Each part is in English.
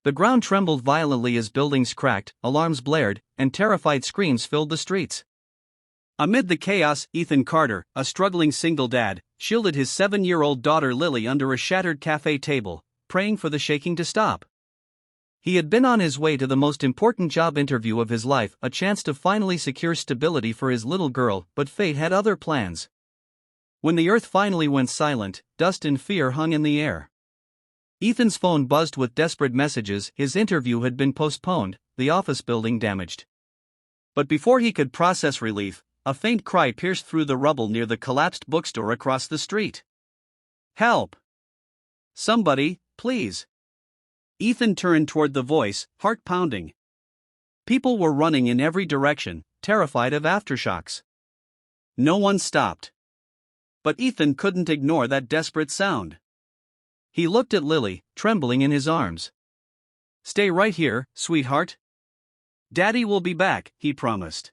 The ground trembled violently as buildings cracked, alarms blared, and terrified screams filled the streets. Amid the chaos, Ethan Carter, a struggling single dad, shielded his 7-year-old daughter Lily under a shattered cafe table, praying for the shaking to stop. He had been on his way to the most important job interview of his life, a chance to finally secure stability for his little girl, but fate had other plans. When the earth finally went silent, dust and fear hung in the air. Ethan's phone buzzed with desperate messages. His interview had been postponed, the office building damaged. But before he could process relief, a faint cry pierced through the rubble near the collapsed bookstore across the street. "Help! Somebody, please!" Ethan turned toward the voice, heart pounding. People were running in every direction, terrified of aftershocks. No one stopped. But Ethan couldn't ignore that desperate sound. He looked at Lily, trembling in his arms. "Stay right here, sweetheart. Daddy will be back," he promised.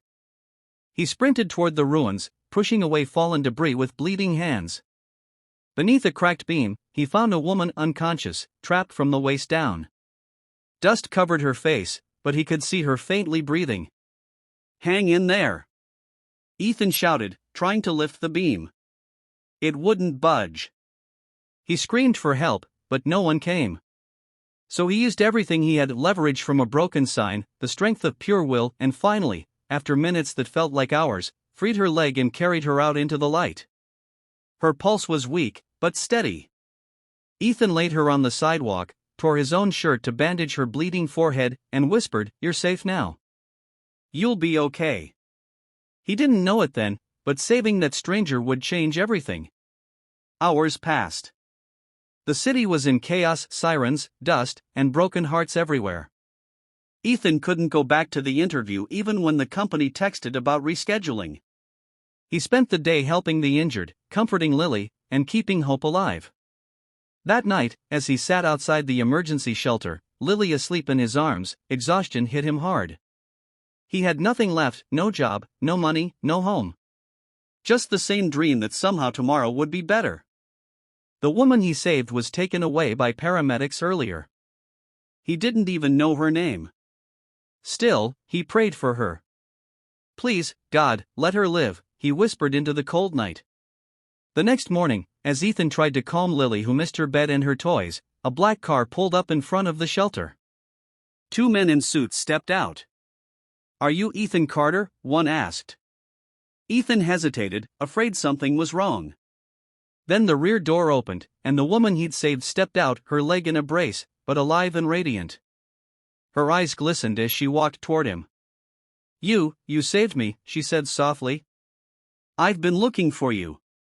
He sprinted toward the ruins, pushing away fallen debris with bleeding hands. Beneath a cracked beam, he found a woman unconscious, trapped from the waist down. Dust covered her face, but he could see her faintly breathing. "Hang in there!" Ethan shouted, trying to lift the beam. It wouldn't budge. He screamed for help, but no one came. So he used everything he had, leverage from a broken sign, the strength of pure will, and finally, after minutes that felt like hours, freed her leg and carried her out into the light. Her pulse was weak, but steady. Ethan laid her on the sidewalk, tore his own shirt to bandage her bleeding forehead, and whispered, "You're safe now. You'll be okay." He didn't know it then, but saving that stranger would change everything. Hours passed. The city was in chaos, sirens, dust, and broken hearts everywhere. Ethan couldn't go back to the interview even when the company texted about rescheduling. He spent the day helping the injured, comforting Lily, and keeping hope alive. That night, as he sat outside the emergency shelter, Lily asleep in his arms, exhaustion hit him hard. He had nothing left, no job, no money, no home. Just the same dream that somehow tomorrow would be better. The woman he saved was taken away by paramedics earlier. He didn't even know her name. Still, he prayed for her. "Please, God, let her live," he whispered into the cold night. The next morning, as Ethan tried to calm Lily, who missed her bed and her toys, a black car pulled up in front of the shelter. 2 men in suits stepped out. "Are you Ethan Carter?" one asked. Ethan hesitated, afraid something was wrong. Then the rear door opened, and the woman he'd saved stepped out, her leg in a brace, but alive and radiant. Her eyes glistened as she walked toward him. You saved me," she said softly. "I've been looking for you."